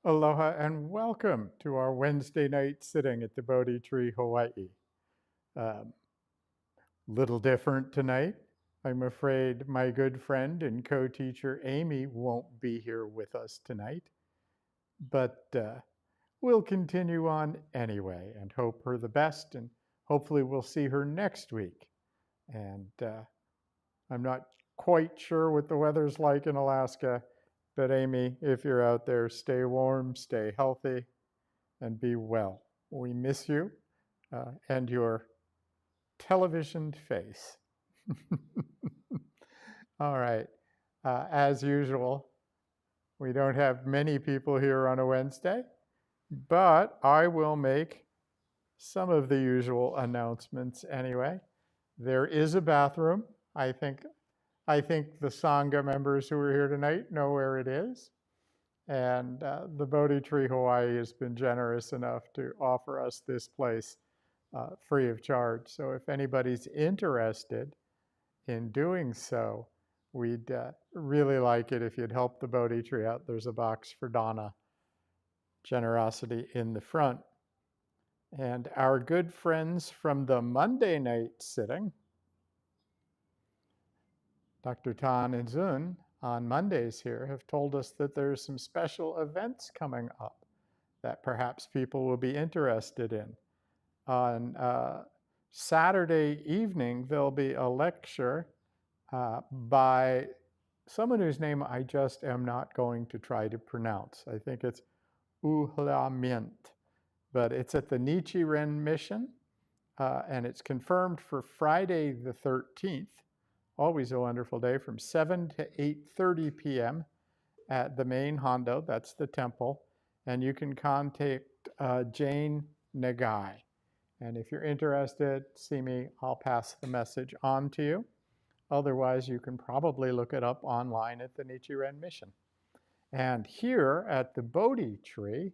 Aloha and welcome to our Wednesday night sitting at the Bodhi Tree, Hawaii. Little different tonight. I'm afraid my good friend and co-teacher Amy won't be here with us tonight, but we'll continue on anyway and hope her the best, and hopefully we'll see her next week. And I'm not quite sure what the weather's like in Alaska, but Amy, if you're out there, stay warm, stay healthy, and be well. We miss you and your televisioned face. All right. As usual, we don't have many people here on a Wednesday, but I will make some of the usual announcements anyway. There is a bathroom. I think the Sangha members who are here tonight know where it is. And the Bodhi Tree Hawaii has been generous enough to offer us this place free of charge. So if anybody's interested in doing so, we'd really like it if you'd help the Bodhi Tree out. There's a box for Dana generosity in the front. And our good friends from the Monday night sitting, Dr. Tan and Zun, on Mondays here, have told us that there's some special events coming up that perhaps people will be interested in. On Saturday evening, there'll be a lecture by someone whose name I just am not going to try to pronounce. I think it's Uhla Mint, but it's at the Nichiren Mission, and it's confirmed for Friday the 13th. Always a wonderful day, from 7 to 8:30 p.m. at the main Hondo, that's the temple, and you can contact Jane Nagai. And if you're interested, see me, I'll pass the message on to you. Otherwise, you can probably look it up online at the Nichiren Mission. And here at the Bodhi Tree,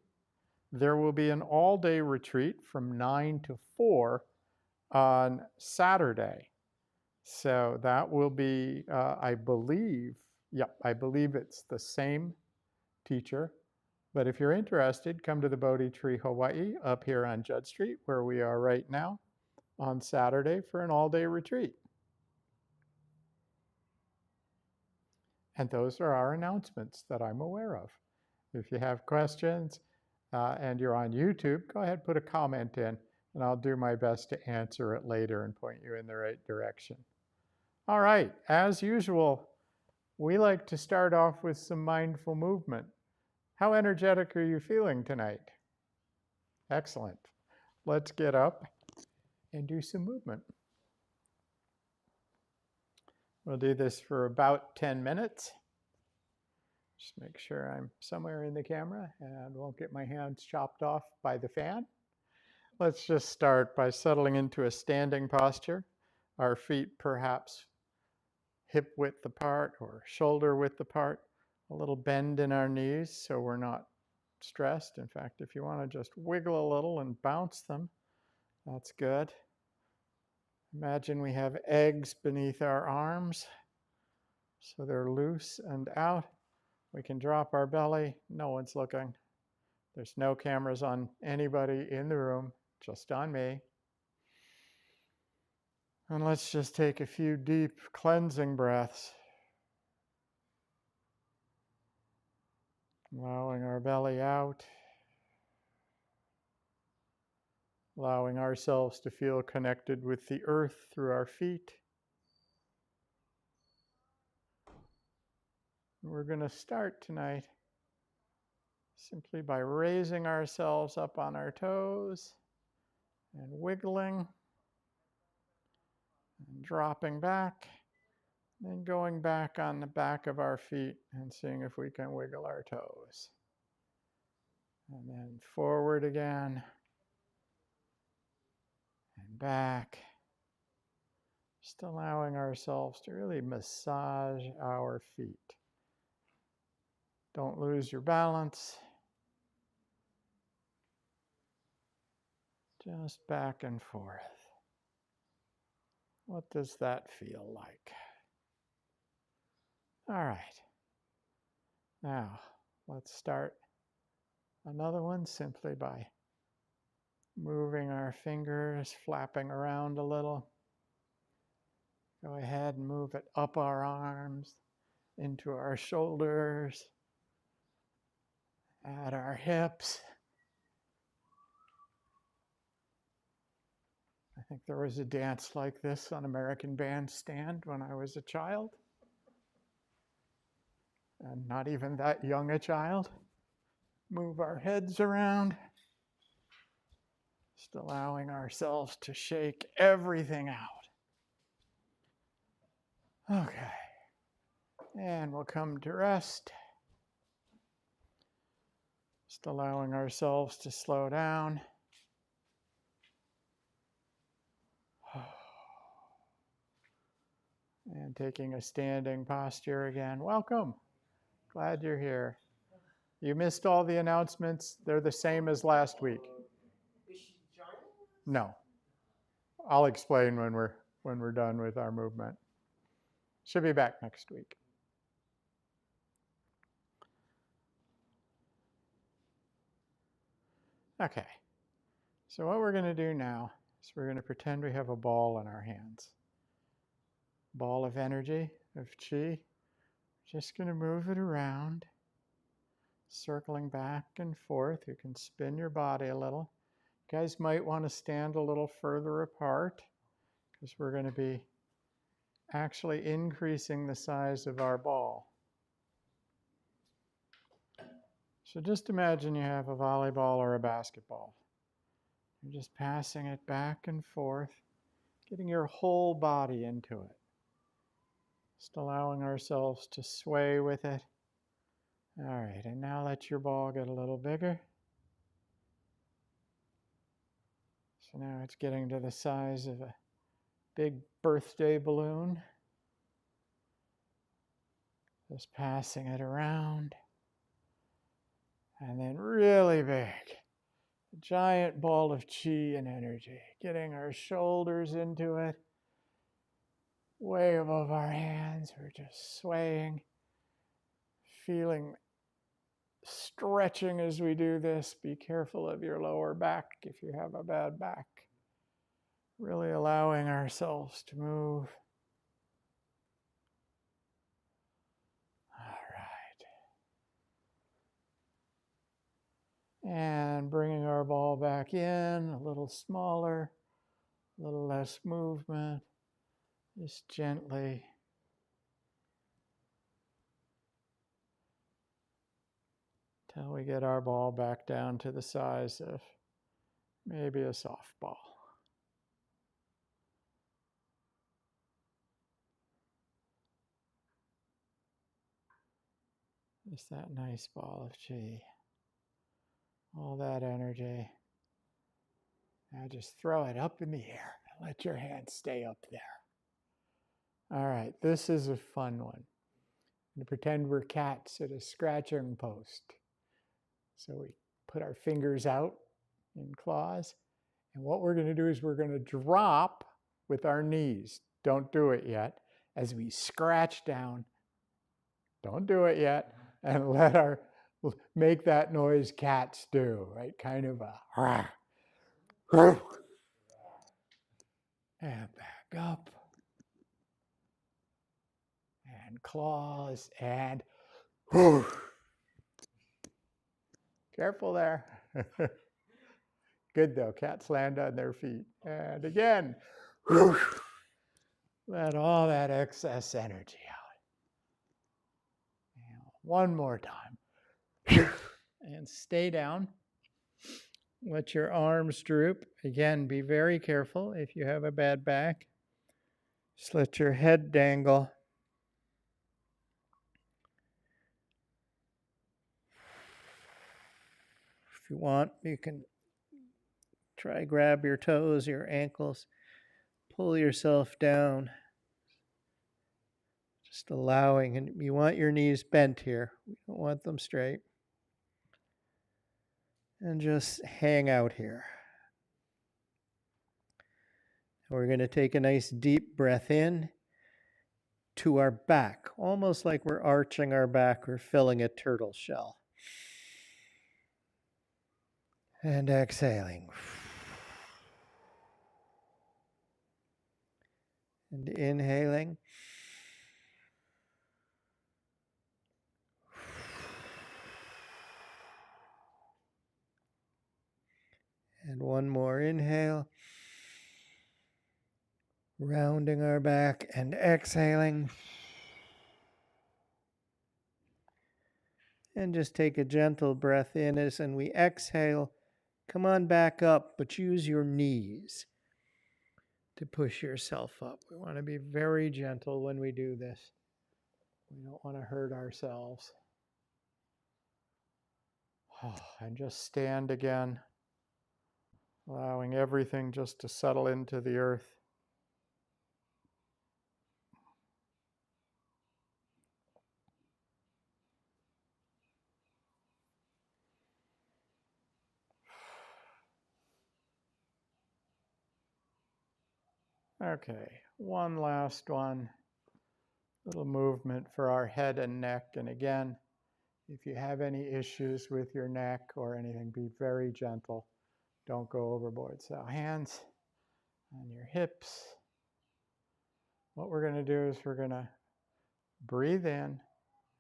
there will be an all-day retreat from 9 to 4 on Saturday. So that will be, I believe it's the same teacher. But if you're interested, come to the Bodhi Tree Hawaii up here on Judd Street, where we are right now, on Saturday for an all-day retreat. And those are our announcements that I'm aware of. If you have questions and you're on YouTube, go ahead, put a comment in, and I'll do my best to answer it later and point you in the right direction. All right, as usual, we like to start off with some mindful movement. How energetic are you feeling tonight? Excellent. Let's get up and do some movement. We'll do this for about 10 minutes. Just make sure I'm somewhere in the camera and won't get my hands chopped off by the fan. Let's just start by settling into a standing posture. Our feet perhaps hip width apart or shoulder width apart. A little bend in our knees so we're not stressed. In fact, if you want to just wiggle a little and bounce them, that's good. Imagine we have eggs beneath our arms, so they're loose and out. We can drop our belly. No one's looking. There's no cameras on anybody in the room, just on me. And let's just take a few deep cleansing breaths. Allowing our belly out. Allowing ourselves to feel connected with the earth through our feet. We're going to start tonight simply by raising ourselves up on our toes and wiggling and dropping back, then going back on the back of our feet and seeing if we can wiggle our toes. And then forward again and back. Just allowing ourselves to really massage our feet. Don't lose your balance. Just back and forth. What does that feel like? All right. Now, let's start another one simply by moving our fingers, flapping around a little. Go ahead and move it up our arms, into our shoulders, at our hips. I think there was a dance like this on American Bandstand when I was a child. And not even that young a child. Move our heads around. Just allowing ourselves to shake everything out. Okay. And we'll come to rest. Just allowing ourselves to slow down. And taking a standing posture again. Welcome. Glad you're here. You missed all the announcements. They're the same as last week. Is she joining us? No. I'll explain when we're done with our movement. She'll be back next week. Okay. So what we're going to do now is we're going to pretend we have a ball in our hands. Ball of energy, of chi. Just going to move it around, circling back and forth. You can spin your body a little. You guys might want to stand a little further apart because we're going to be actually increasing the size of our ball. So just imagine you have a volleyball or a basketball. You're just passing it back and forth, getting your whole body into it. Just allowing ourselves to sway with it. All right, and now let your ball get a little bigger. So now it's getting to the size of a big birthday balloon. Just passing it around. And then really big. A giant ball of chi and energy. Getting our shoulders into it. Way above our hands. We're just swaying. Feeling stretching as we do this. Be careful of your lower back if you have a bad back. Really allowing ourselves to move. All right. And bringing our ball back in, a little smaller, a little less movement. Just gently. Till we get our ball back down to the size of maybe a softball. Just that nice ball of chi. All that energy. Now just throw it up in the air and let your hands stay up there. All right, this is a fun one. And pretend we're cats at a scratching post. So we put our fingers out in claws. And what we're going to do is we're going to drop with our knees. Don't do it yet. As we scratch down, don't do it yet. And make that noise cats do, right? Kind of a rah. And back up. And claws and careful there. Good though, cats land on their feet. And again, let all that excess energy out. And One more time. And stay down. Let your arms droop. Again, be very careful if you have a bad back. Just let your head dangle. If you want, you can try grab your toes, your ankles, pull yourself down. Just allowing, and you want your knees bent here. We don't want them straight. And just hang out here. We're going to take a nice deep breath in to our back, almost like we're arching our back or filling a turtle shell. And exhaling. And inhaling. And one more inhale. Rounding our back and exhaling. And just take a gentle breath in as and we exhale. Come on back up, but use your knees to push yourself up. We want to be very gentle when we do this. We don't want to hurt ourselves. And just stand again, allowing everything just to settle into the earth. Okay, one last one. Little movement for our head and neck. And again, if you have any issues with your neck or anything, be very gentle. Don't go overboard. So hands on your hips. What we're going to do is we're going to breathe in,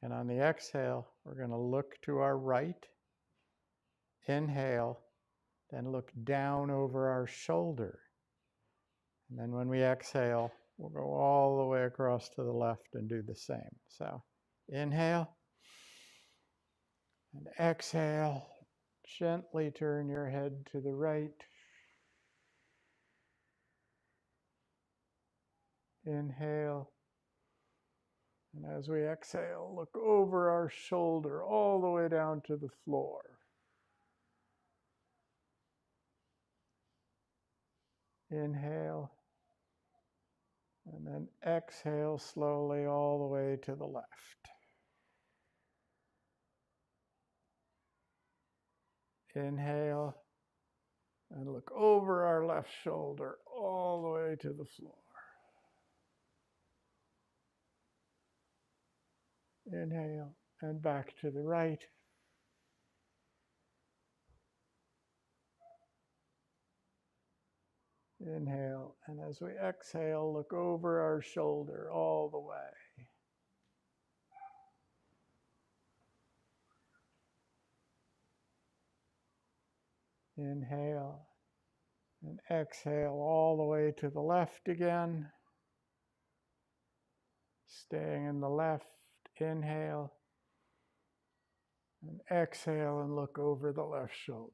and on the exhale, we're going to look to our right. Inhale, then look down over our shoulder. And then when we exhale, we'll go all the way across to the left and do the same. So inhale and exhale. Gently turn your head to the right. Inhale. And as we exhale, look over our shoulder all the way down to the floor. Inhale. And then exhale slowly all the way to the left. Inhale. And look over our left shoulder all the way to the floor. Inhale and back to the right. Inhale, and as we exhale, look over our shoulder all the way. Inhale and exhale all the way to the left again. Staying in the left, inhale and exhale and look over the left shoulder.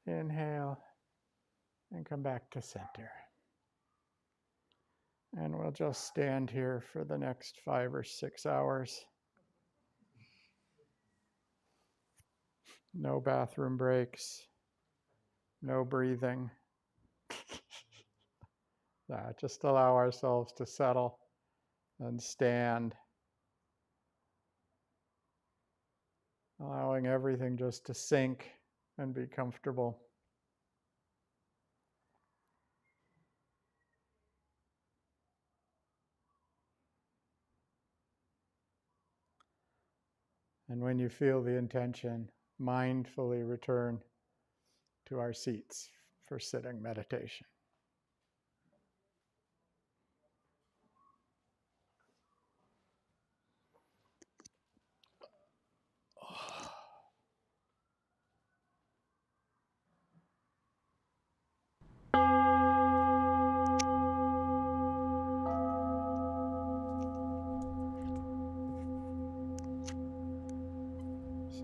Inhale and come back to center. And we'll just stand here for the next 5 or 6 hours. No bathroom breaks, no breathing. Just allow ourselves to settle and stand, allowing everything just to sink and be comfortable. And when you feel the intention, mindfully return to our seats for sitting meditation.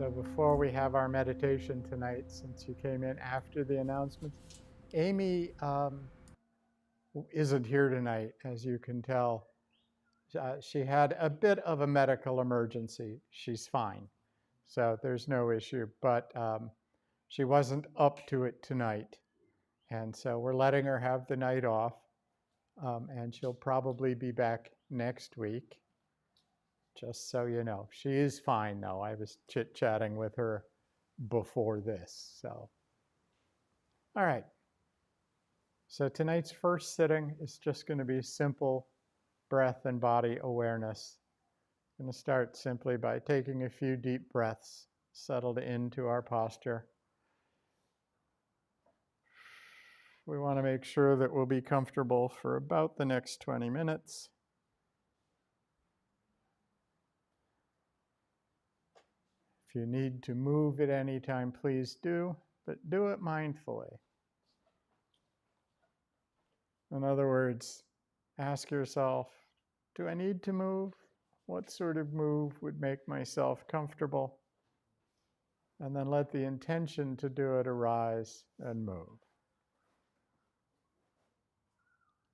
So before we have our meditation tonight, since you came in after the announcements, Amy isn't here tonight, as you can tell. She had a bit of a medical emergency. She's fine, so there's no issue, but she wasn't up to it tonight. And so we're letting her have the night off, and she'll probably be back next week, just so you know. She is fine, though. I was chit-chatting with her before this, so. All right. So tonight's first sitting is just going to be simple breath and body awareness. I'm going to start simply by taking a few deep breaths, settled into our posture. We want to make sure that we'll be comfortable for about the next 20 minutes. If you need to move at any time, please do, but do it mindfully. In other words, ask yourself, do I need to move? What sort of move would make myself comfortable? And then let the intention to do it arise and move.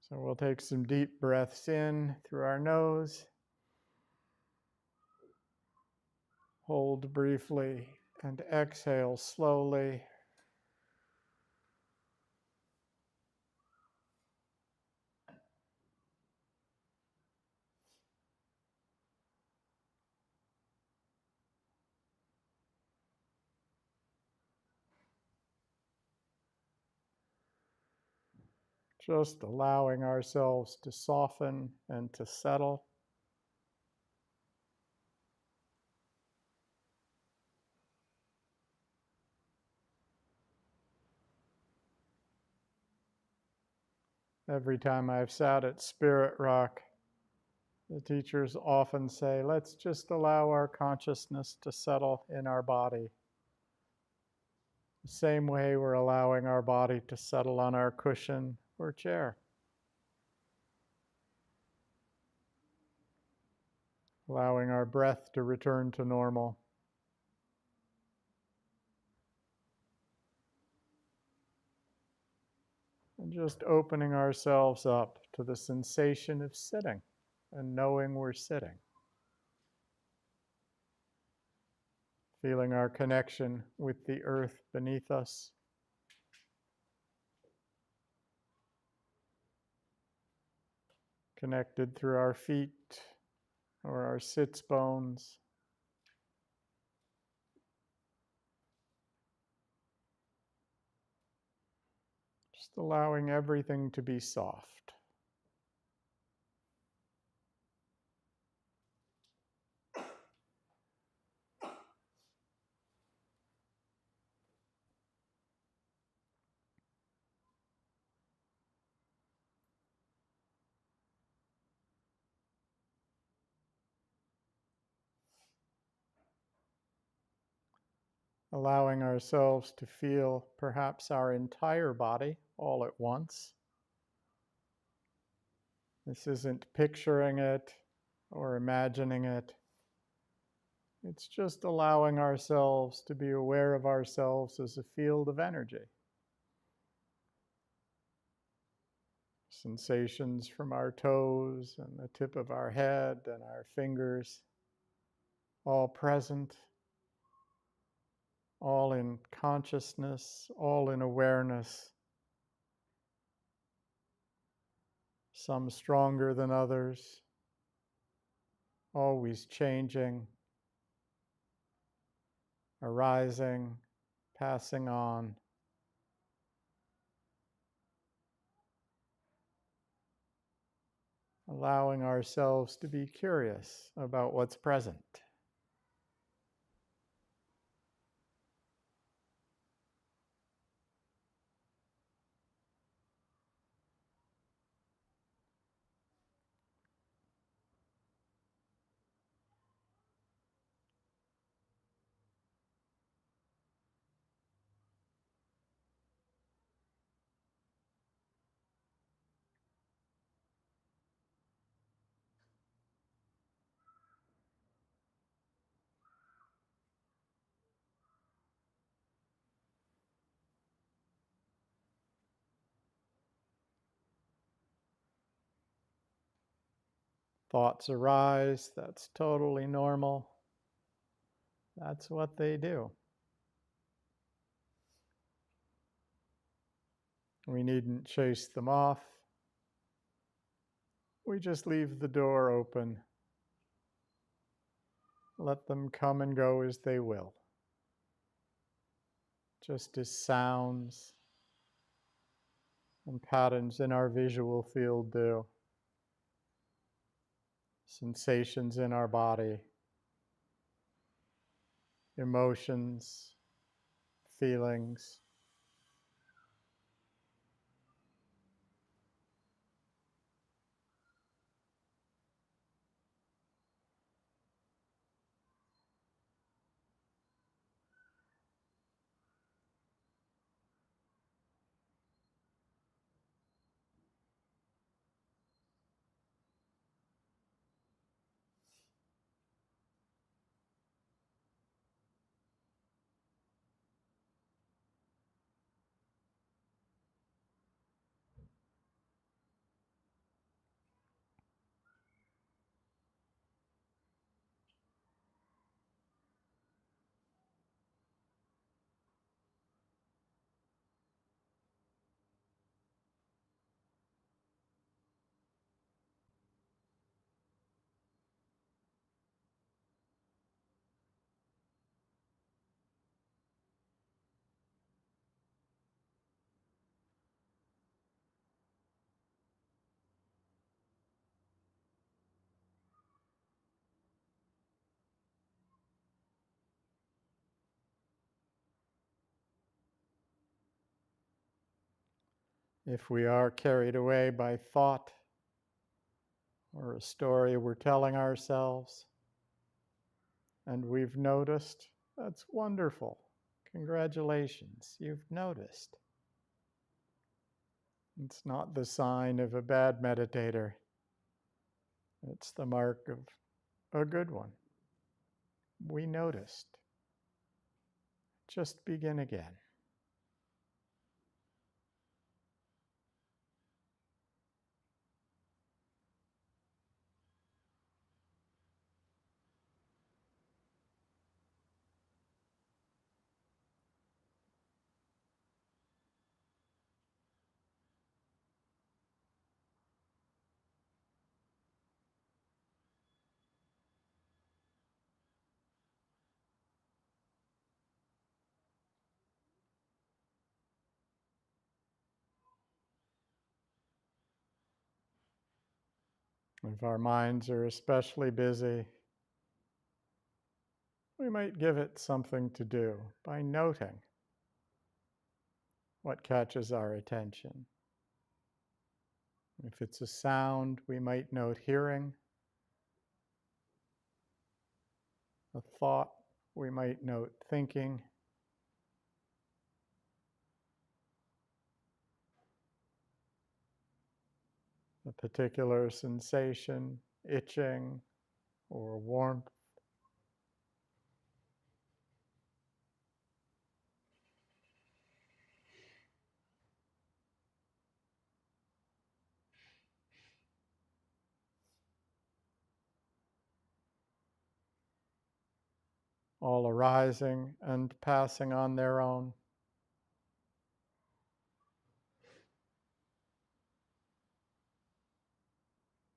So we'll take some deep breaths in through our nose. Hold briefly and exhale slowly. Just allowing ourselves to soften and to settle. Every time I've sat at Spirit Rock, the teachers often say, let's just allow our consciousness to settle in our body. The same way we're allowing our body to settle on our cushion or chair. Allowing our breath to return to normal. And just opening ourselves up to the sensation of sitting and knowing we're sitting. Feeling our connection with the earth beneath us. Connected through our feet or our sits bones. Just allowing everything to be soft. Allowing ourselves to feel perhaps our entire body all at once. This isn't picturing it or imagining it. It's just allowing ourselves to be aware of ourselves as a field of energy. Sensations from our toes and the tip of our head and our fingers, all present, all in consciousness, all in awareness. Some stronger than others, always changing, arising, passing on. Allowing ourselves to be curious about what's present. Thoughts arise, that's totally normal. That's what they do. We needn't chase them off. We just leave the door open. Let them come and go as they will, just as sounds and patterns in our visual field do, sensations in our body, emotions, feelings. If we are carried away by thought or a story we're telling ourselves, and we've noticed, that's wonderful. Congratulations, you've noticed. It's not the sign of a bad meditator, it's the mark of a good one. We noticed. Just begin again. If our minds are especially busy, we might give it something to do by noting what catches our attention. If it's a sound, we might note hearing. A thought, we might note thinking. A particular sensation, itching or warmth. All arising and passing on their own.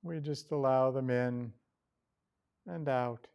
We just allow them in and out.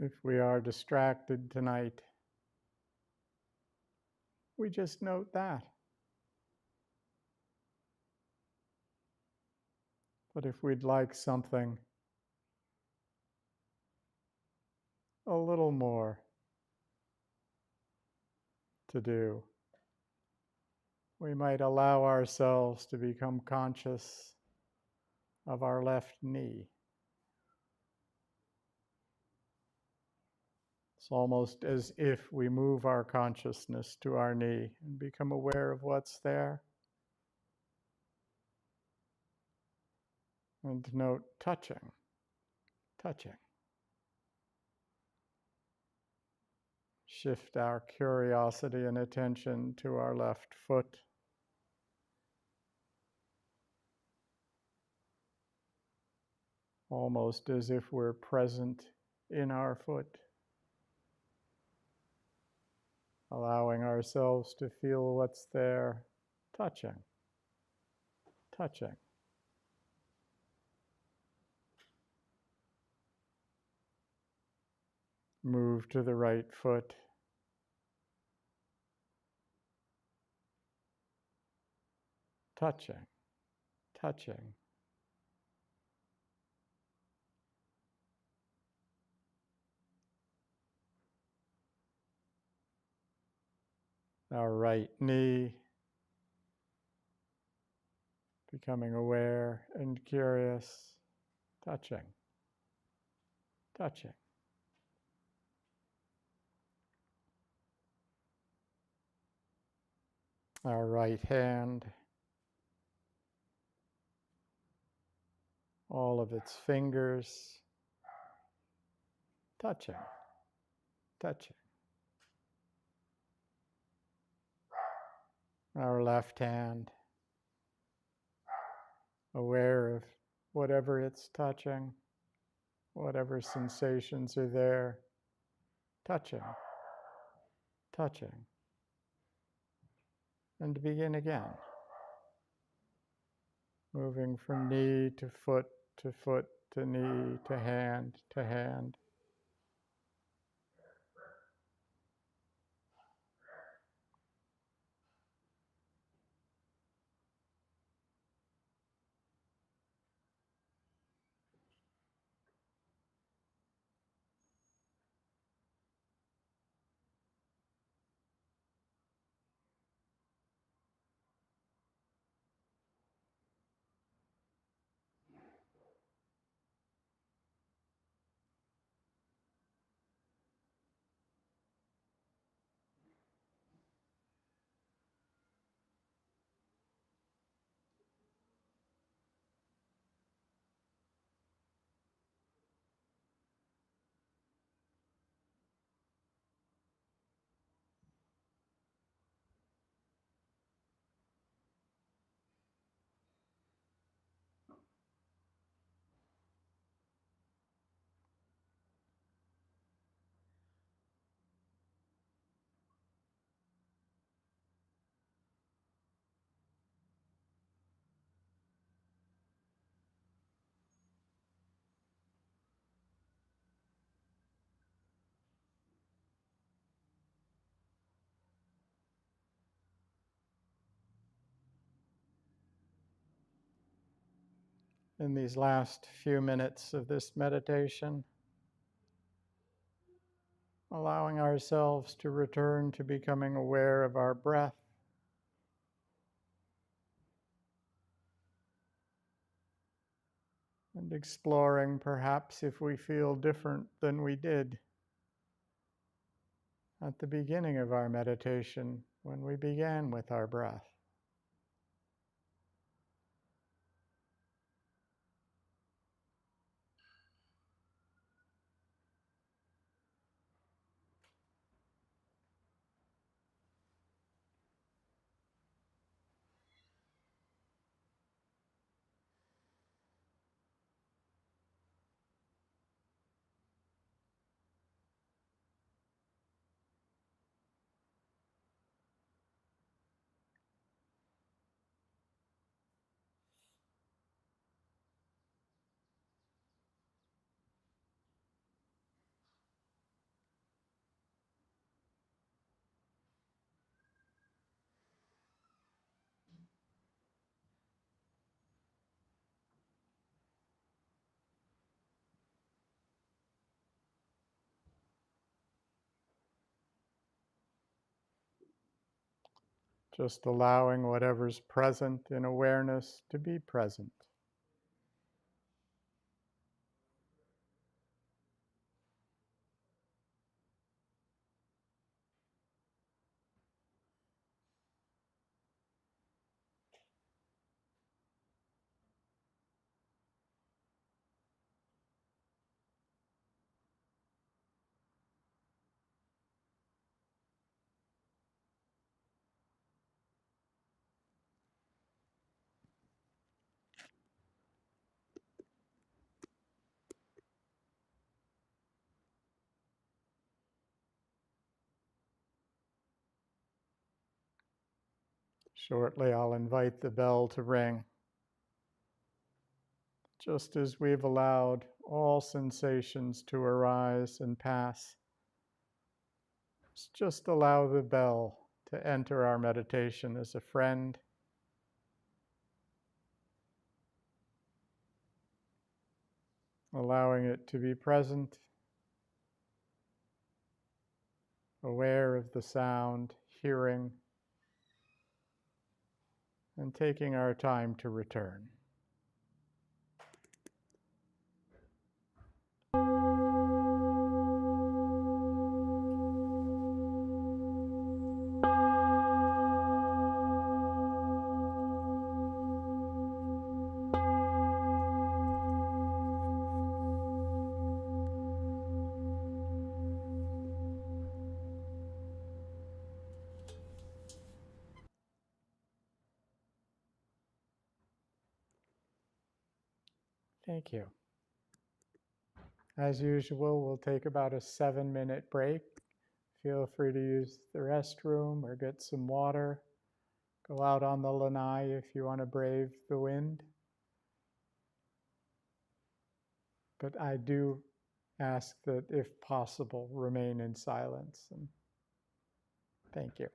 If we are distracted tonight, we just note that. But if we'd like something a little more to do, we might allow ourselves to become conscious of our left knee. It's almost as if we move our consciousness to our knee and become aware of what's there. And note touching, touching. Shift our curiosity and attention to our left foot. Almost as if we're present in our foot. Allowing ourselves to feel what's there, touching, touching. Move to the right foot. Touching, touching. Our right knee, becoming aware and curious, touching, touching. Our right hand, all of its fingers, touching, touching. Our left hand, aware of whatever it's touching, whatever sensations are there, touching, touching. And begin again. Moving from knee to foot to knee to hand to hand. In these last few minutes of this meditation, allowing ourselves to return to becoming aware of our breath, and exploring perhaps if we feel different than we did at the beginning of our meditation when we began with our breath. just allowing whatever's present in awareness to be present. Shortly, I'll invite the bell to ring. Just as we've allowed all sensations to arise and pass, just allow the bell to enter our meditation as a friend, allowing it to be present, aware of the sound, hearing, and taking our time to return. Thank you. As usual, we'll take about a 7-minute break. Feel free to use the restroom or get some water. Go out on the lanai if you want to brave the wind. But I do ask that, if possible, remain in silence. And thank you.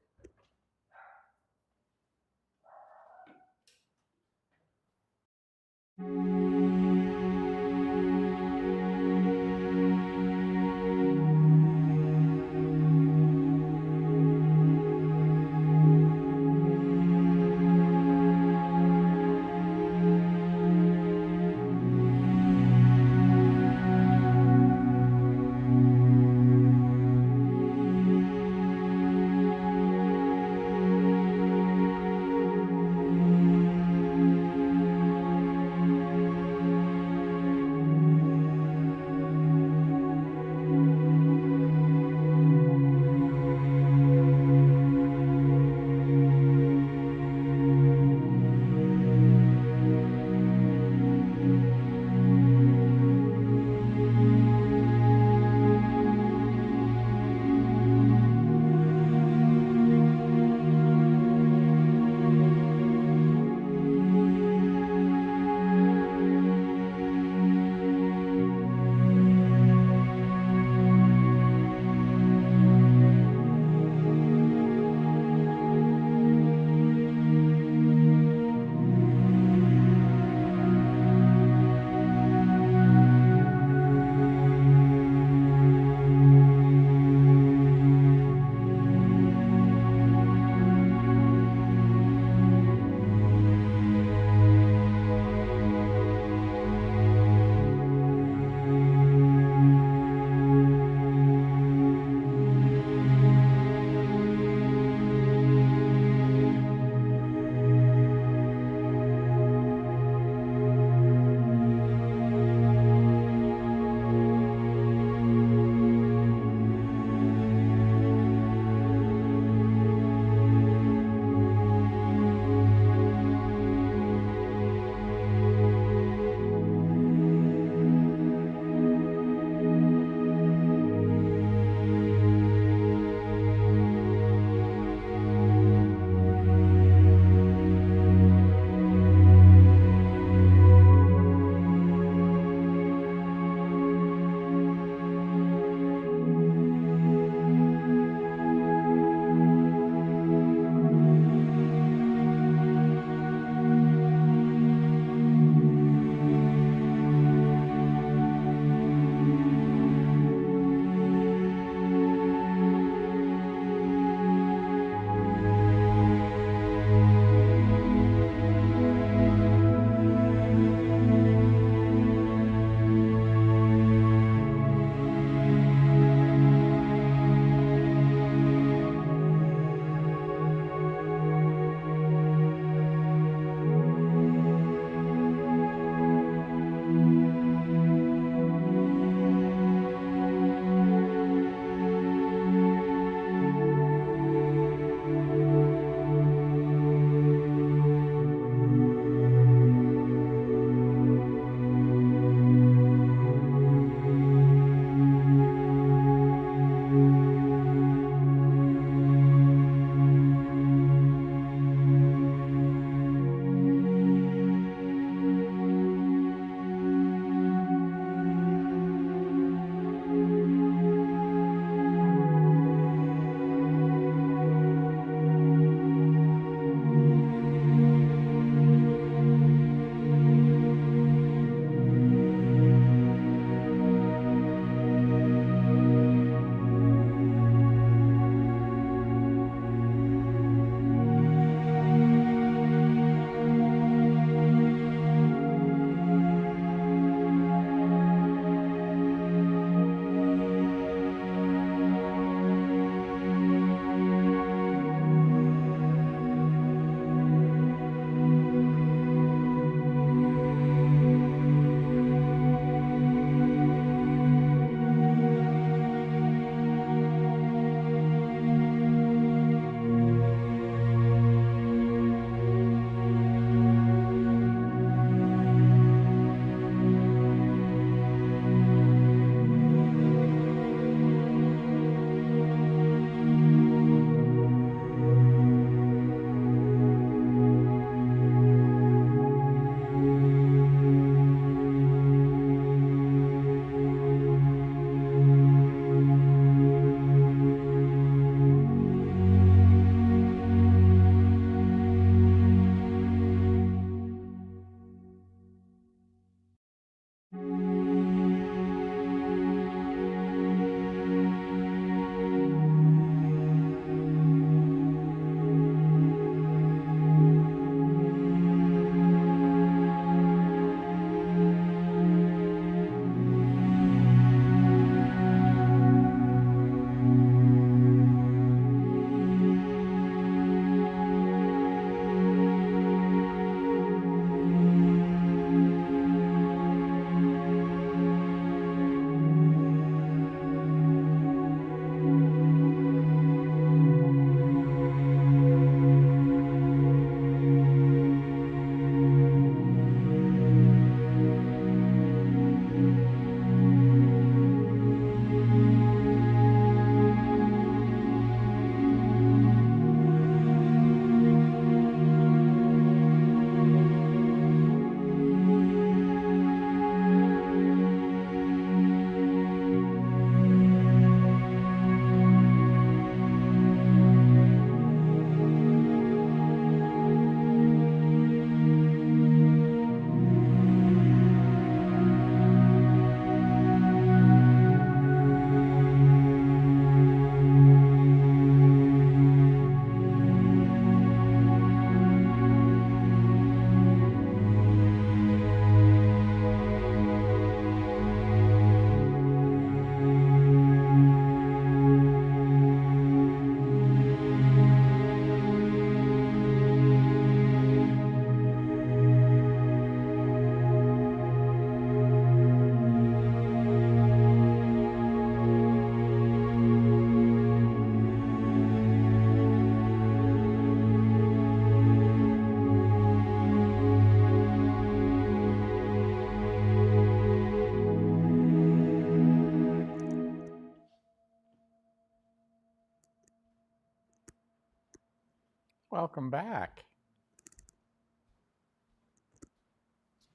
welcome back.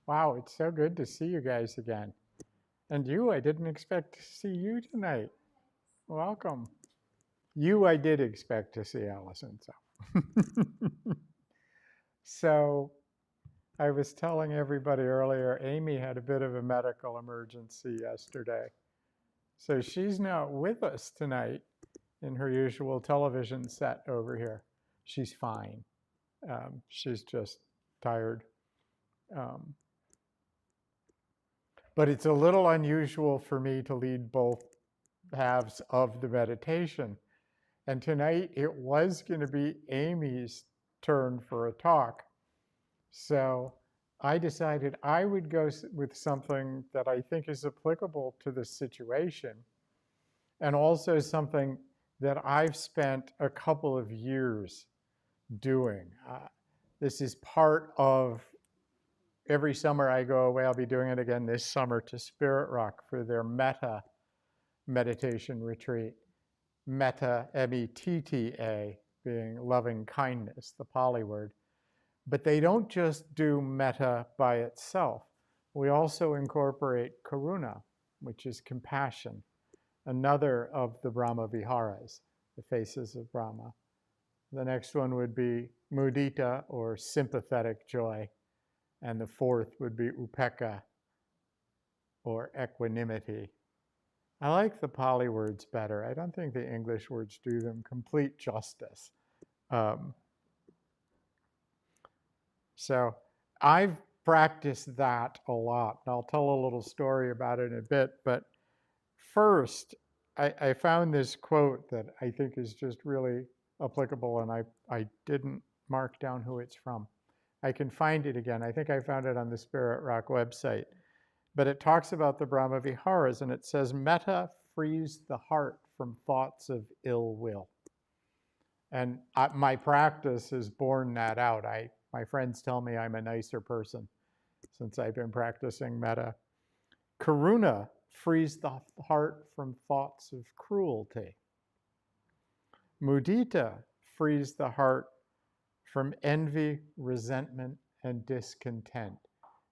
Wow, it's so good to see you guys again. And you, I didn't expect to see you tonight. Welcome. You, I did expect to see, Allison. So I was telling everybody earlier, Amy had a bit of a medical emergency yesterday. So she's not with us tonight in her usual television set over here. She's fine. She's just tired. Um, but it's a little unusual for me to lead both halves of the meditation. And tonight it was going to be Amy's turn for a talk. So I decided I would go with something that I think is applicable to the situation, and also something that I've spent a couple of years doing. This is part of every summer I go away. I'll be doing it again this summer to Spirit Rock for their Metta meditation retreat. Metta, M-E-T-T-A, being loving kindness, the Pali word. But they don't just do metta by itself. We also incorporate karuna, which is compassion, another of the Brahma Viharas, the faces of Brahma. The next one would be mudita, or sympathetic joy. And the fourth would be upekkha, or equanimity. I like the Pali words better. I don't think the English words do them complete justice. So I've practiced that a lot. I'll tell a little story about it in a bit. But first, I found this quote that I think is just really applicable, and I didn't mark down who it's from. I can find it again. I think I found it on the Spirit Rock website. But it talks about the Brahma Viharas, and it says, metta frees the heart from thoughts of ill will. And my practice has borne that out. My friends tell me I'm a nicer person since I've been practicing metta. Karuna frees the heart from thoughts of cruelty. Mudita frees the heart from envy, resentment, and discontent.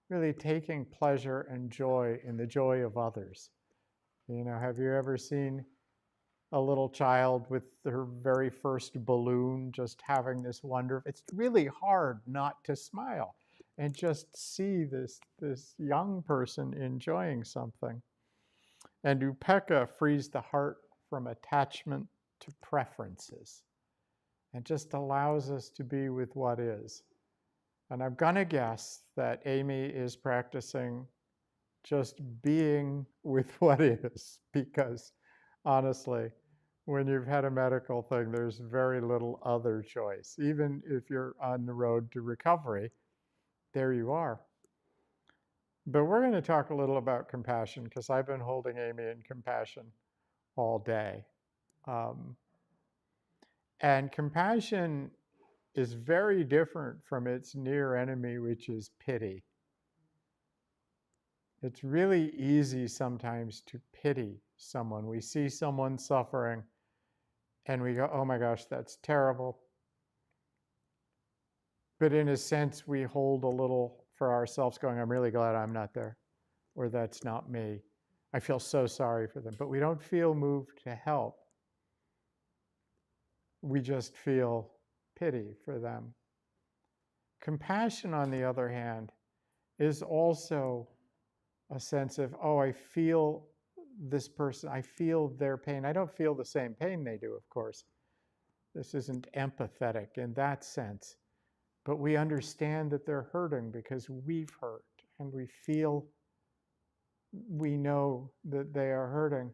Really taking pleasure and joy in the joy of others. You know, have you ever seen a little child with her very first balloon just having this wonder? It's really hard not to smile and just see this young person enjoying something. And upekkha frees the heart from attachment to preferences and just allows us to be with what is. And I'm going to guess that Amy is practicing just being with what is, because honestly, when you've had a medical thing, there's very little other choice. Even if you're on the road to recovery, there you are. But we're going to talk a little about compassion, because I've been holding Amy in compassion all day. And compassion is very different from its near enemy, which is pity. It's really easy sometimes to pity someone. We see someone suffering and we go, oh my gosh, that's terrible. But in a sense, we hold a little for ourselves, going, I'm really glad I'm not there, or that's not me. I feel so sorry for them. But we don't feel moved to help. We just feel pity for them. Compassion, on the other hand, is also a sense of, oh, I feel this person, I feel their pain. I don't feel the same pain they do, of course. This isn't empathetic in that sense. But we understand that they're hurting because we've hurt, and we know that they are hurting.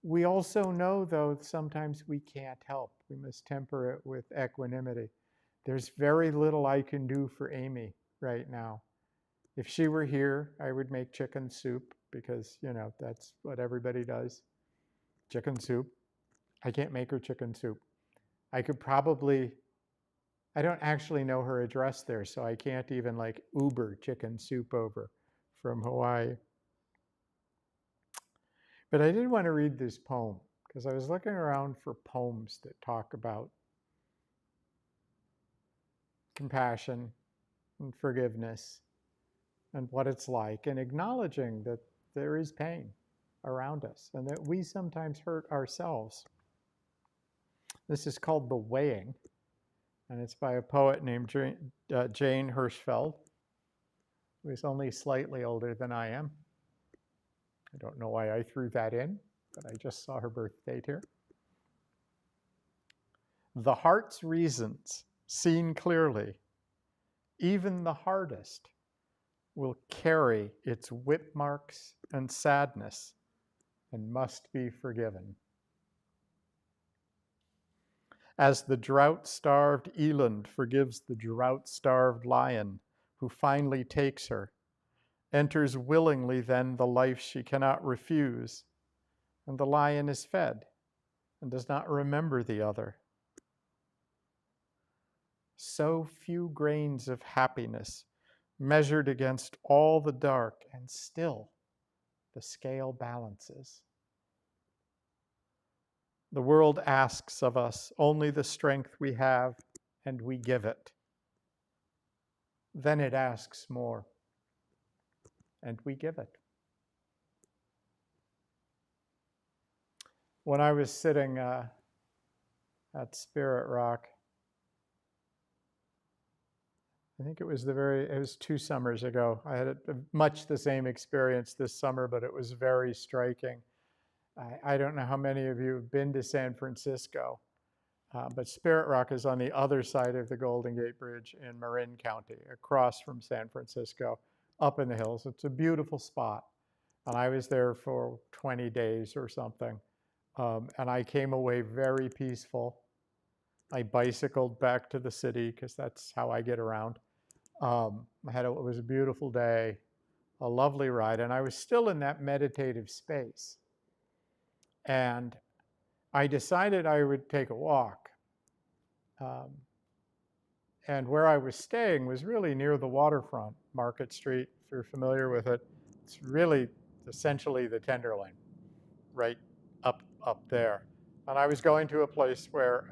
We also know, though, sometimes we can't help. We must temper it with equanimity. There's very little I can do for Amy right now. If she were here, I would make chicken soup, because, you know, that's what everybody does. Chicken soup. I can't make her chicken soup. I don't actually know her address there, so I can't even like Uber chicken soup over from Hawaii. But I did want to read this poem, because I was looking around for poems that talk about compassion and forgiveness and what it's like, and acknowledging that there is pain around us and that we sometimes hurt ourselves. This is called The Weighing, and it's by a poet named Jane Hirschfeld, who is only slightly older than I am. I don't know why I threw that in, but I just saw her birth date here. The heart's reasons, seen clearly, even the hardest, will carry its whip marks and sadness and must be forgiven. As the drought-starved eland forgives the drought-starved lion who finally takes her, enters willingly then the life she cannot refuse, and the lion is fed and does not remember the other. So few grains of happiness measured against all the dark, and still the scale balances. The world asks of us only the strength we have, and we give it. Then it asks more, and we give it. When I was sitting at Spirit Rock, I think it was 2 summers ago. I had much the same experience this summer, but it was very striking. I don't know how many of you have been to San Francisco, but Spirit Rock is on the other side of the Golden Gate Bridge in Marin County, across from San Francisco, up in the hills. It's a beautiful spot. And I was there for 20 days or something. And I came away very peaceful. I bicycled back to the city because that's how I get around. It was a beautiful day, a lovely ride, and I was still in that meditative space. And I decided I would take a walk. And where I was staying was really near the waterfront, Market Street, if you're familiar with it. It's really essentially the Tenderloin, right up there. And I was going to a place where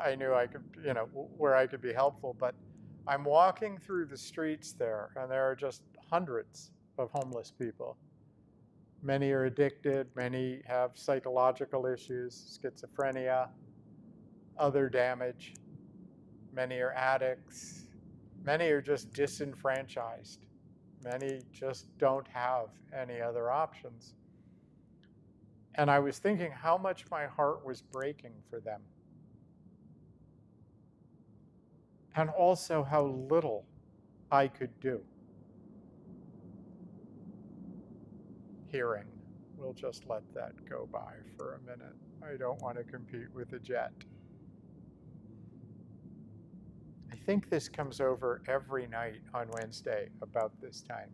I knew I could, where I could be helpful. But I'm walking through the streets there, and there are just hundreds of homeless people. Many are addicted, many have psychological issues, schizophrenia, other damage. Many are addicts. Many are just disenfranchised. Many just don't have any other options. And I was thinking how much my heart was breaking for them. And also how little I could do. Hearing. We'll just let that go by for a minute. I don't want to compete with a jet. I think this comes over every night on Wednesday about this time.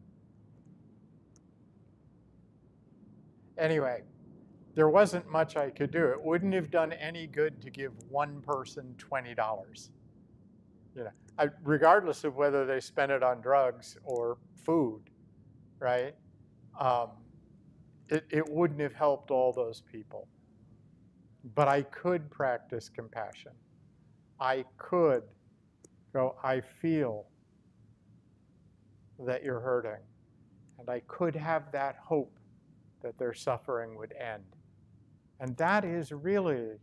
Anyway, there wasn't much I could do. It wouldn't have done any good to give one person $20. Regardless of whether they spent it on drugs or food, right? It wouldn't have helped all those people. But I could practice compassion. I could go, I feel that you're hurting. And I could have that hope that their suffering would end. And that is really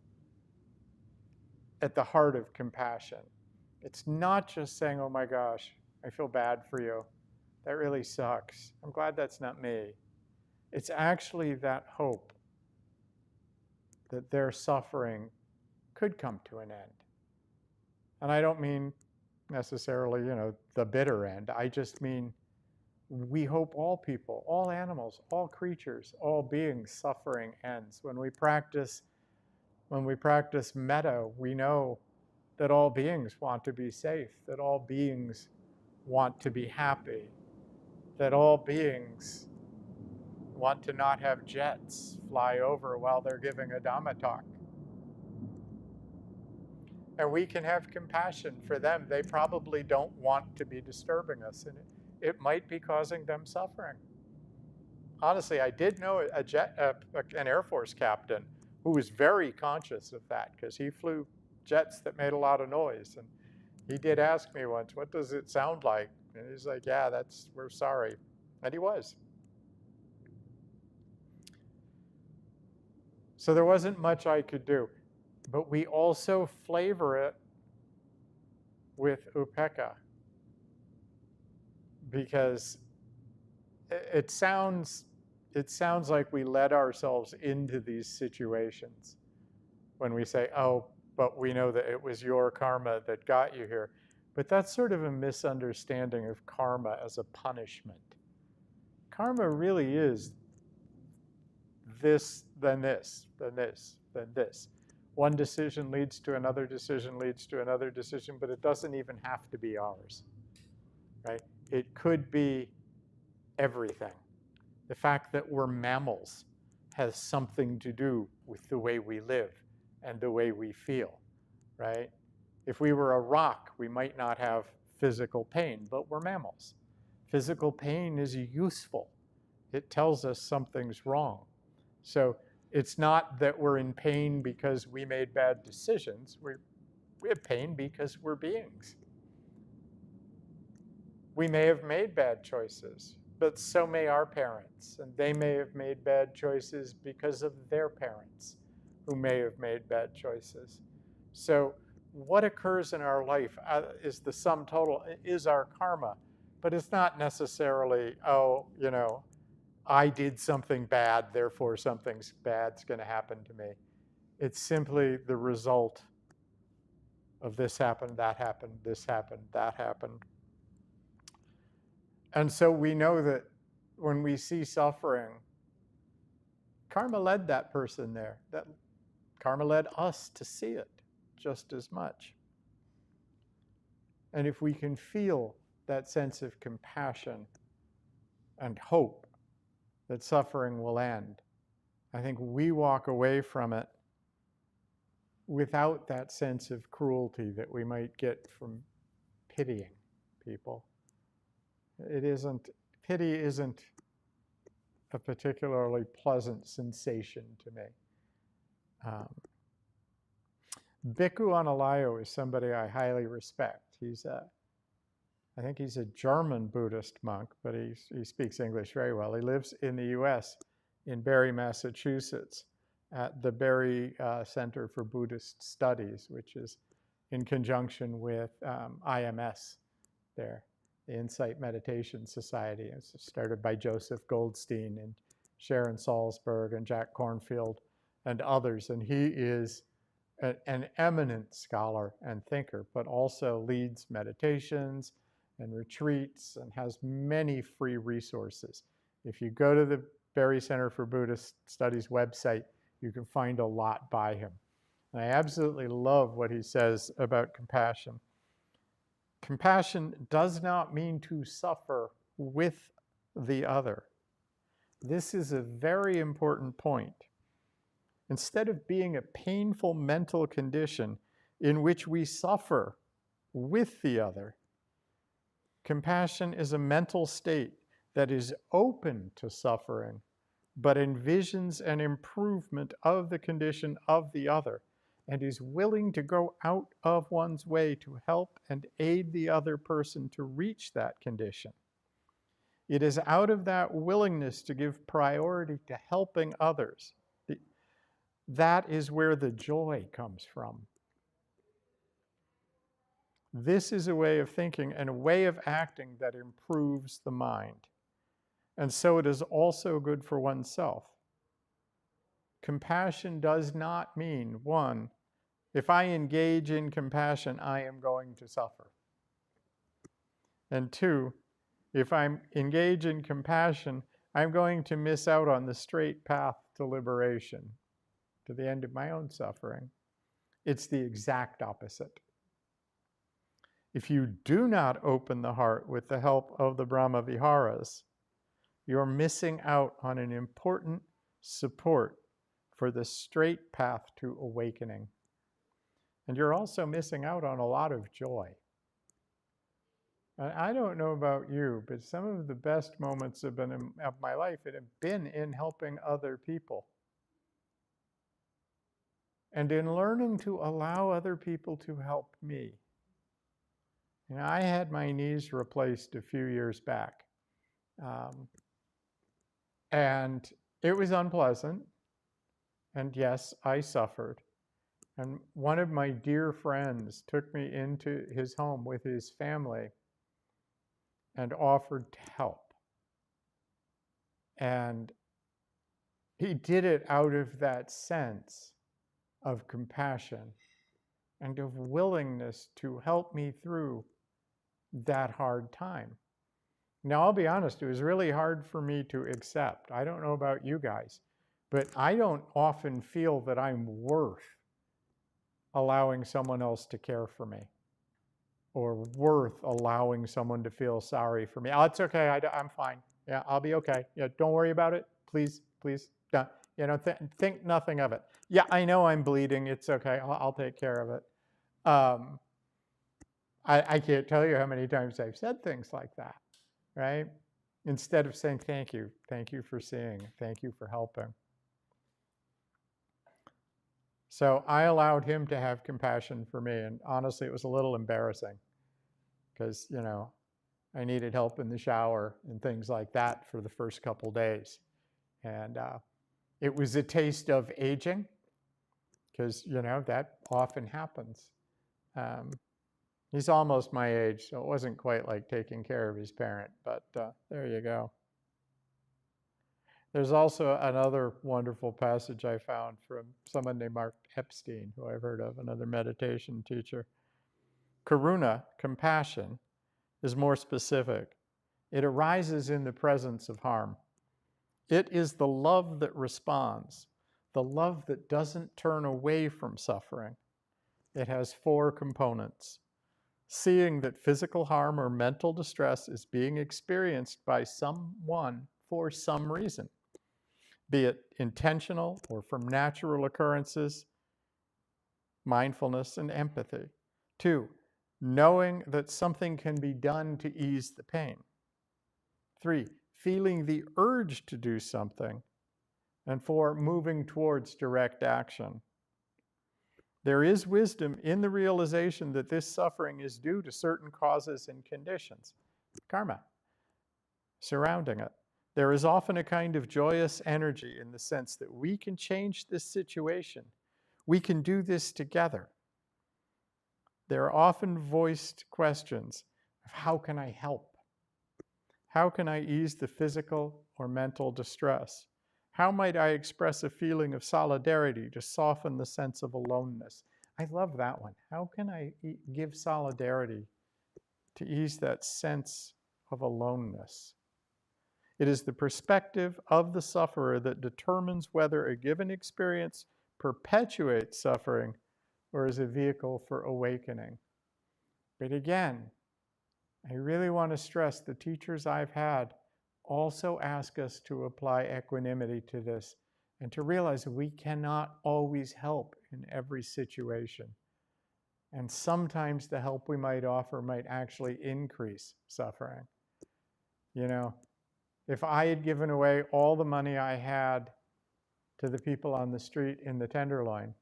at the heart of compassion. It's not just saying, oh my gosh, I feel bad for you. That really sucks. I'm glad that's not me. It's actually that hope that their suffering could come to an end. And I don't mean necessarily, the bitter end. I just mean we hope all people, all animals, all creatures, all beings' suffering ends. When we practice metta, we know that all beings want to be safe, that all beings want to be happy, that all beings want to not have jets fly over while they're giving a Dhamma talk. And we can have compassion for them. They probably don't want to be disturbing us, and it might be causing them suffering. Honestly, I did know an Air Force captain who was very conscious of that because he flew jets that made a lot of noise. And He did ask me once, what does it sound like? And he's like, yeah, we're sorry. And he was. So there wasn't much I could do. But we also flavor it with upekkha, because it sounds like we let ourselves into these situations when we say, oh, but we know that it was your karma that got you here. But that's sort of a misunderstanding of karma as a punishment. Karma really is this, then this, then this, then this. One decision leads to another decision, leads to another decision, but it doesn't even have to be ours, right? It could be everything. The fact that we're mammals has something to do with the way we live and the way we feel, right? If we were a rock, we might not have physical pain, but we're mammals. Physical pain is useful. It tells us something's wrong. So it's not that we're in pain because we made bad decisions. We have pain because we're beings. We may have made bad choices, but so may our parents. And they may have made bad choices because of their parents, who may have made bad choices. So what occurs in our life is the sum total, is our karma. But it's not necessarily, oh, I did something bad, therefore something bad's going to happen to me. It's simply the result of this happened, that happened, this happened, that happened. And so we know that when we see suffering, karma led that person there. That karma led us to see it just as much. And if we can feel that sense of compassion and hope that suffering will end, I think we walk away from it without that sense of cruelty that we might get from pitying people. Pity isn't a particularly pleasant sensation to me. Bhikkhu Analayo is somebody I highly respect. I think he's a German Buddhist monk, but he speaks English very well. He lives in the US, in Barre, Massachusetts, at the Barre Center for Buddhist Studies, which is in conjunction with IMS there, the Insight Meditation Society. It's started by Joseph Goldstein and Sharon Salzberg and Jack Kornfield and others. And he is an eminent scholar and thinker, but also leads meditations and retreats and has many free resources. If you go to the Barre Center for Buddhist Studies website, you can find a lot by him. And I absolutely love what he says about compassion. Compassion does not mean to suffer with the other. This is a very important point. Instead of being a painful mental condition in which we suffer with the other, compassion is a mental state that is open to suffering, but envisions an improvement of the condition of the other and is willing to go out of one's way to help and aid the other person to reach that condition. It is out of that willingness to give priority to helping others. That is where the joy comes from. This is a way of thinking and a way of acting that improves the mind. And so it is also good for oneself. Compassion does not mean, one, if I engage in compassion, I am going to suffer. And two, if I engage in compassion, I'm going to miss out on the straight path to liberation, to the end of my own suffering. It's the exact opposite. If you do not open the heart with the help of the Brahma Viharas, you're missing out on an important support for the straight path to awakening. And you're also missing out on a lot of joy. I don't know about you, but some of the best moments of my life have been in helping other people. And in learning to allow other people to help me. I had my knees replaced a few years back. And it was unpleasant. And yes, I suffered. And one of my dear friends took me into his home with his family and offered to help. And he did it out of that sense of compassion and of willingness to help me through that hard time. Now, I'll be honest, it was really hard for me to accept. I don't know about you guys, but I don't often feel that I'm worth allowing someone else to care for me or worth allowing someone to feel sorry for me. Oh, it's okay. I'm fine. Yeah, I'll be okay. Yeah, don't worry about it. Please, please. Think nothing of it. Yeah, I know I'm bleeding. It's okay. I'll take care of it. I can't tell you how many times I've said things like that, right? Instead of saying thank you for seeing, thank you for helping. So I allowed him to have compassion for me. And honestly, it was a little embarrassing because, I needed help in the shower and things like that for the first couple days. And it was a taste of aging because, that often happens. He's almost my age, so it wasn't quite like taking care of his parent, but there you go. There's also another wonderful passage I found from someone named Mark Epstein, who I've heard of, another meditation teacher. Karuna, compassion, is more specific. It arises in the presence of harm. It is the love that responds, the love that doesn't turn away from suffering. It has 4 components. Seeing that physical harm or mental distress is being experienced by someone for some reason, be it intentional or from natural occurrences, mindfulness and empathy. 2, knowing that something can be done to ease the pain. 3, feeling the urge to do something. And 4, moving towards direct action. There is wisdom in the realization that this suffering is due to certain causes and conditions, karma, surrounding it. There is often a kind of joyous energy in the sense that we can change this situation. We can do this together. There are often voiced questions of how can I help? How can I ease the physical or mental distress? How might I express a feeling of solidarity to soften the sense of aloneness? I love that one. How can I give solidarity to ease that sense of aloneness? It is the perspective of the sufferer that determines whether a given experience perpetuates suffering or is a vehicle for awakening. But again, I really want to stress the teachers I've had also ask us to apply equanimity to this and to realize we cannot always help in every situation. And sometimes the help we might offer might actually increase suffering. If I had given away all the money I had to the people on the street in the Tenderloin,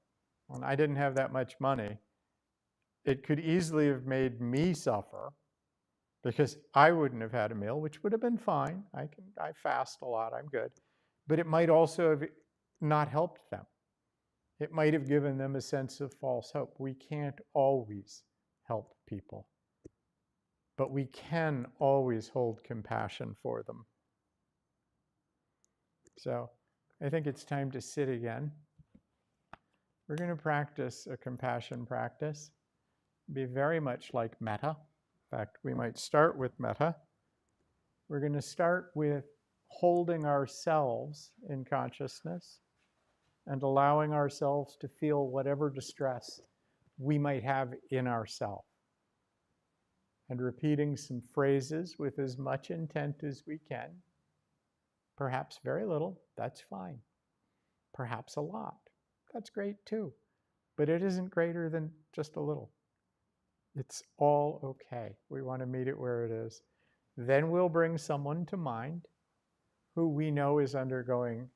and I didn't have that much money, it could easily have made me suffer because I wouldn't have had a meal, which would have been fine. I fast a lot, I'm good. But it might also have not helped them. It might have given them a sense of false hope. We can't always help people, but we can always hold compassion for them. So I think it's time to sit again. We're going to practice a compassion practice. Be very much like metta. In fact, we might start with metta. We're going to start with holding ourselves in consciousness and allowing ourselves to feel whatever distress we might have in ourselves. And repeating some phrases with as much intent as we can. Perhaps very little, that's fine. Perhaps a lot, that's great too. But it isn't greater than just a little. It's all okay. We want to meet it where it is. Then we'll bring someone to mind who we know is undergoing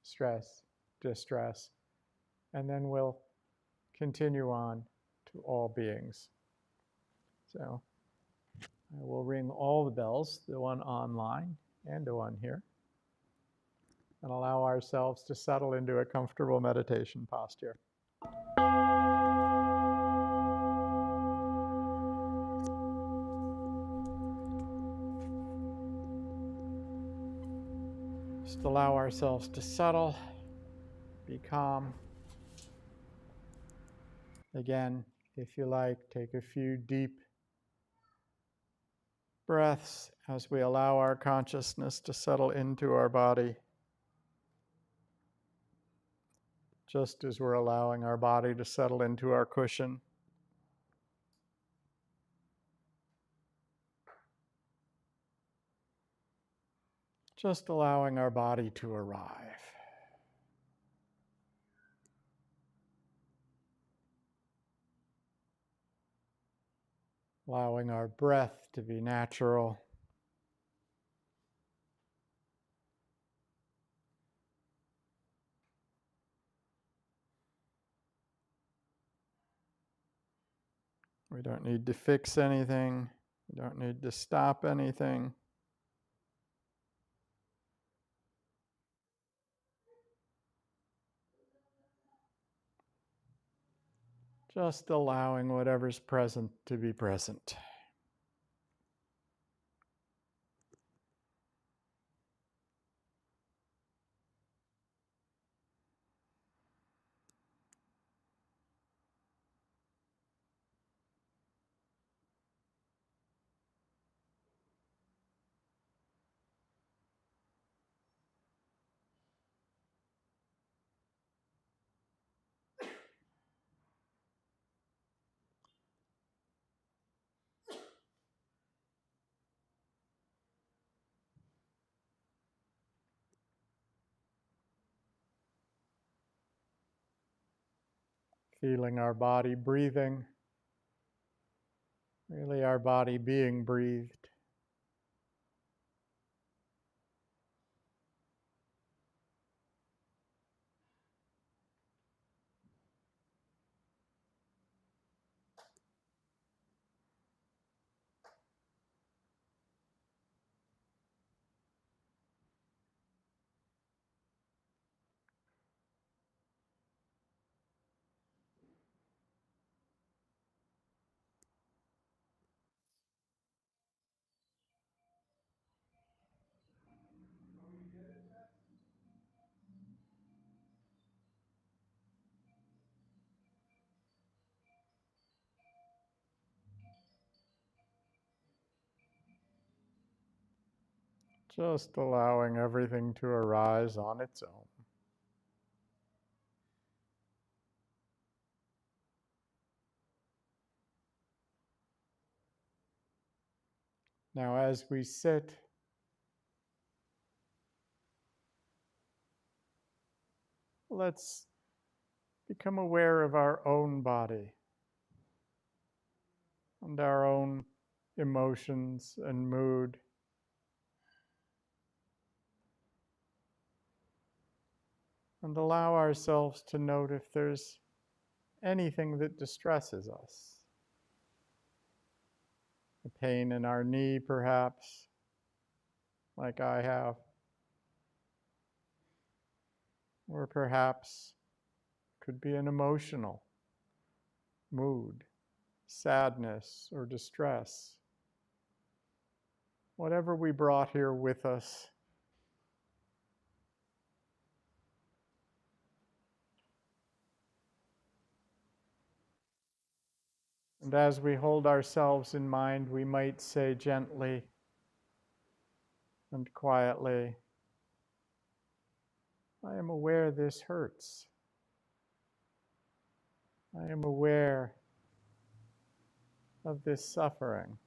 stress, distress, and then we'll continue on to all beings. So I will ring all the bells, the one online and the one here, and allow ourselves to settle into a comfortable meditation posture. Just allow ourselves to settle, be calm. Again, if you like, take a few deep breaths as we allow our consciousness to settle into our body, just as we're allowing our body to settle into our cushion. Just allowing our body to arrive. Allowing our breath to be natural. We don't need to fix anything. We don't need to stop anything. Just allowing whatever's present to be present. Feeling our body breathing. Really our body being breathed. Just allowing everything to arise on its own. Now, as we sit, let's become aware of our own body and our own emotions and mood. And allow ourselves to note if there's anything that distresses us. A pain in our knee, perhaps, like I have. Or perhaps could be an emotional mood, sadness or distress. Whatever we brought here with us. And as we hold ourselves in mind, we might say gently and quietly, I am aware this hurts. I am aware of this suffering.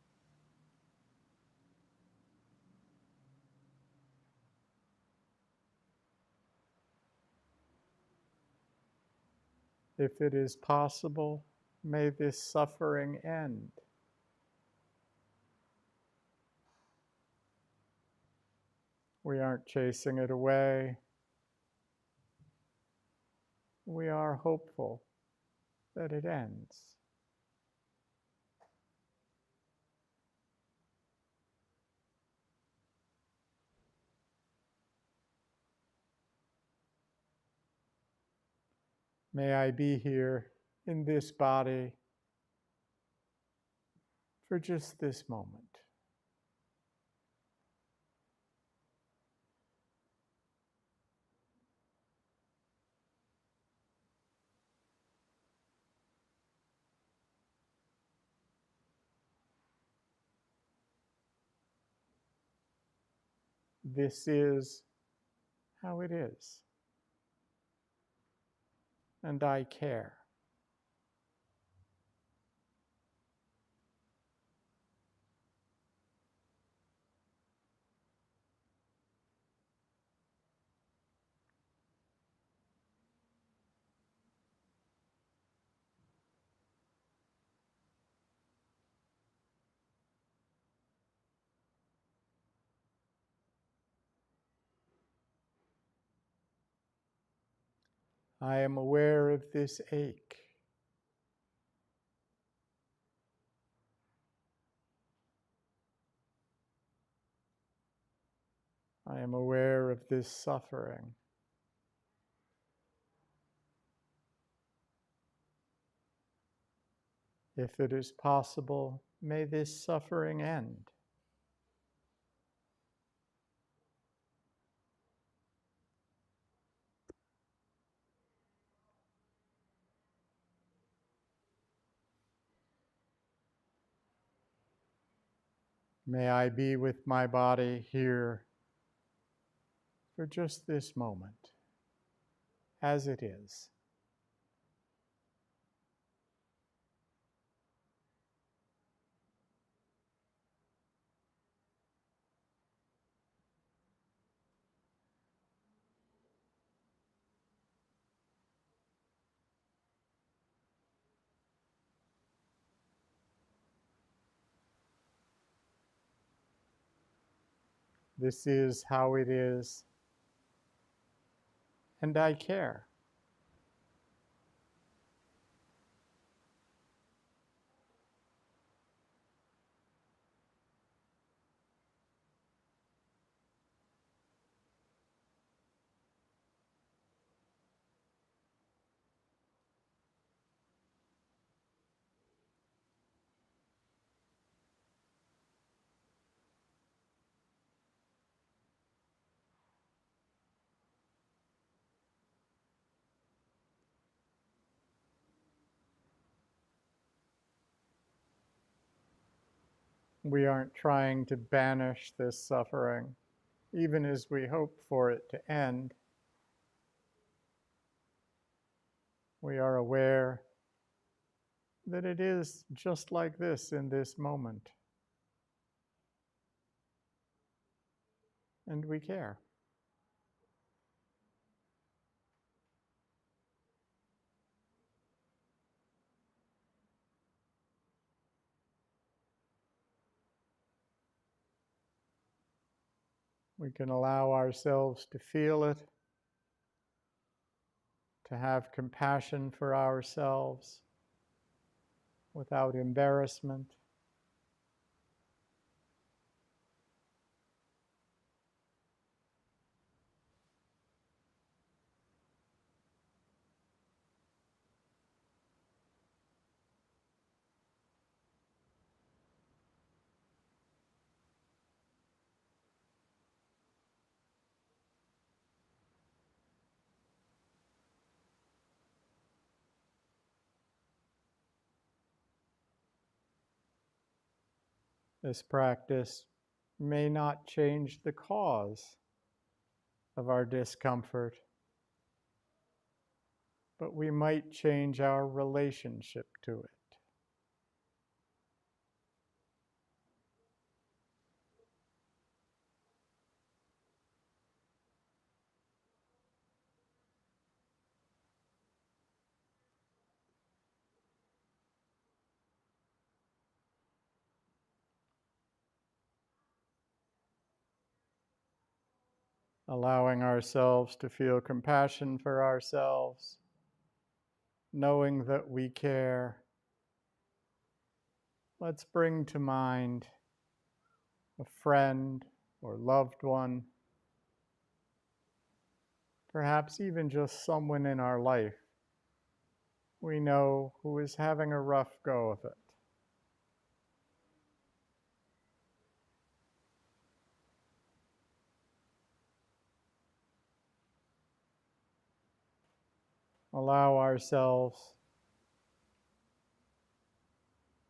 If it is possible, may this suffering end. We aren't chasing it away. We are hopeful that it ends. May I be here in this body for just this moment. This is how it is, and I care. I am aware of this ache. I am aware of this suffering. If it is possible, may this suffering end. May I be with my body here for just this moment, as it is. This is how it is, and I care. We aren't trying to banish this suffering, even as we hope for it to end. We are aware that it is just like this in this moment, and we care. We can allow ourselves to feel it, to have compassion for ourselves without embarrassment. This practice may not change the cause of our discomfort, but we might change our relationship to it. Allowing ourselves to feel compassion for ourselves, knowing that we care. Let's bring to mind a friend or loved one, perhaps even just someone in our life we know who is having a rough go of it. Allow ourselves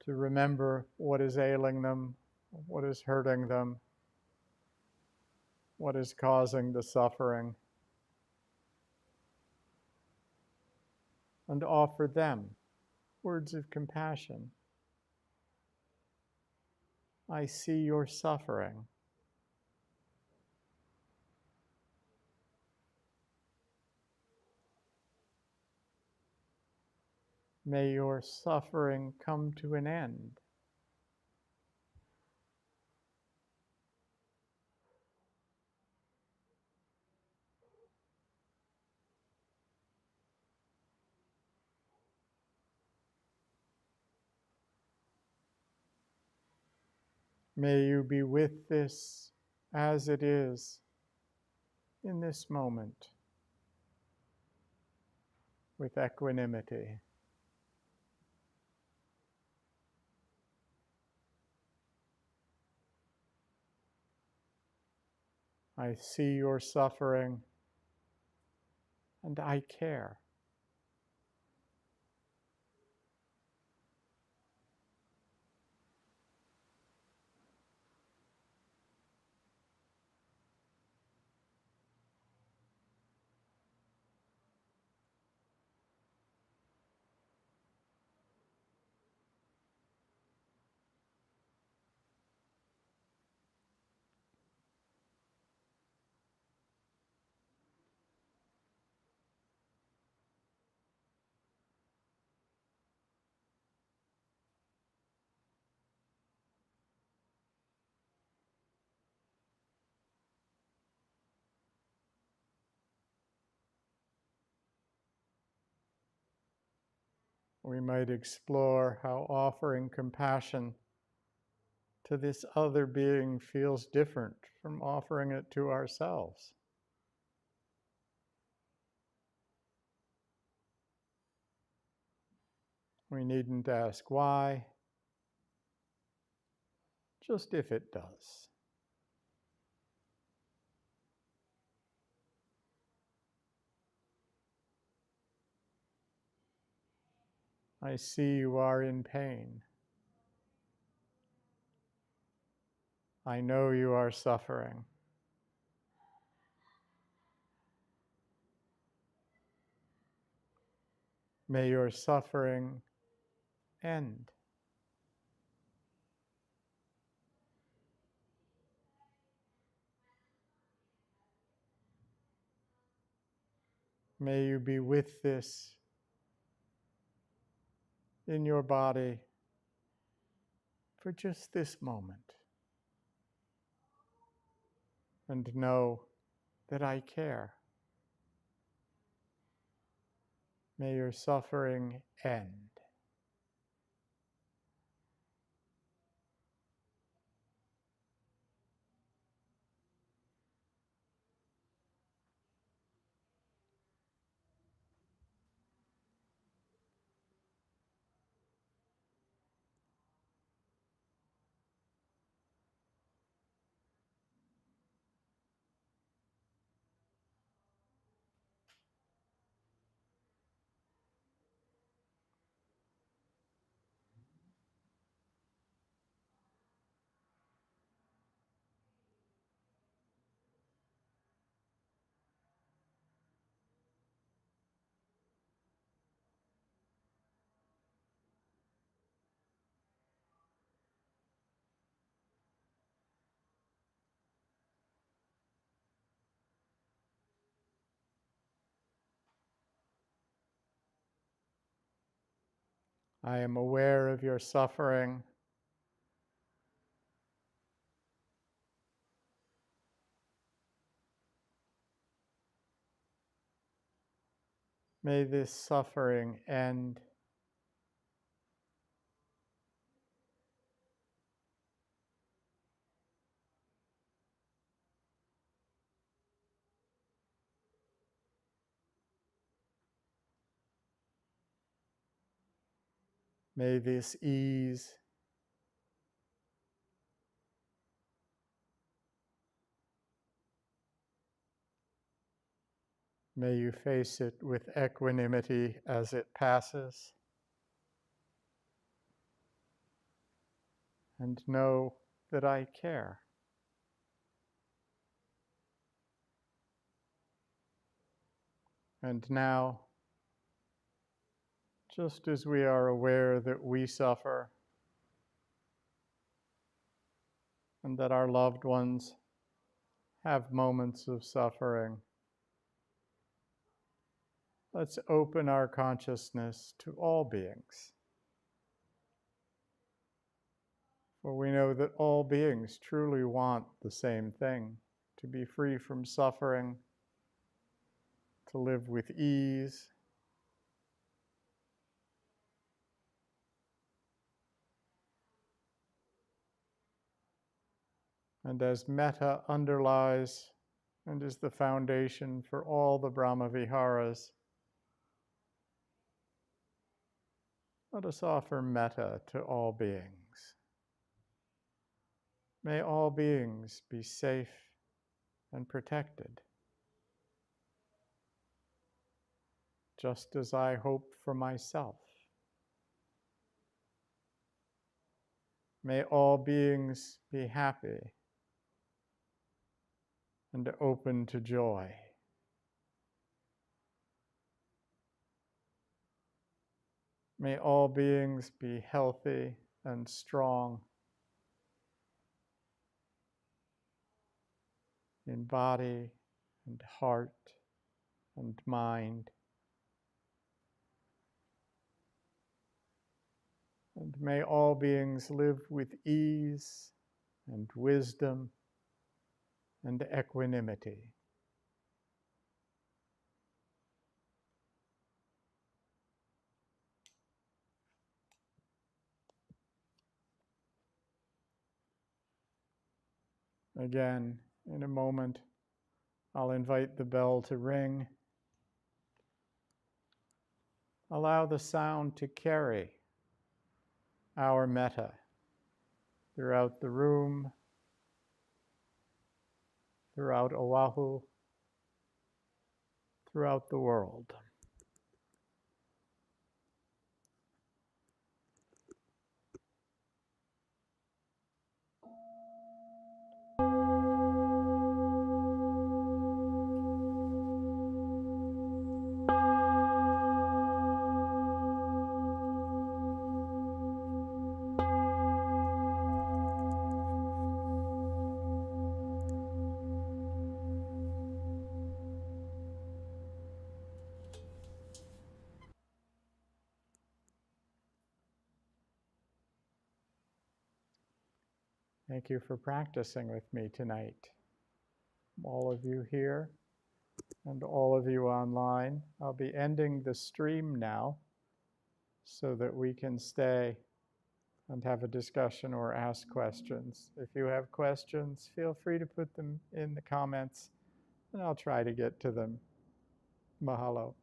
to remember what is ailing them, what is hurting them, what is causing the suffering, and offer them words of compassion. I see your suffering. May your suffering come to an end. May you be with this as it is in this moment with equanimity. I see your suffering and I care. We might explore how offering compassion to this other being feels different from offering it to ourselves. We needn't ask why, just if it does. I see you are in pain. I know you are suffering. May your suffering end. May you be with this in your body for just this moment. And know that I care. May your suffering end. I am aware of your suffering. May this suffering end. May this ease, may you face it with equanimity as it passes, and know that I care. And now, just as we are aware that we suffer and that our loved ones have moments of suffering, let's open our consciousness to all beings. For we know that all beings truly want the same thing, to be free from suffering, to live with ease. And as metta underlies and is the foundation for all the Brahma Viharas, let us offer metta to all beings. May all beings be safe and protected, just as I hope for myself. May all beings be happy and open to joy. May all beings be healthy and strong in body and heart and mind. And may all beings live with ease and wisdom and equanimity. Again, in a moment, I'll invite the bell to ring. Allow the sound to carry our metta throughout the room, throughout Oahu, throughout the world. Thank you for practicing with me tonight. All of you here and all of you online. I'll be ending the stream now so that we can stay and have a discussion or ask questions. If you have questions, feel free to put them in the comments and I'll try to get to them. Mahalo.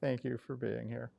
Thank you for being here.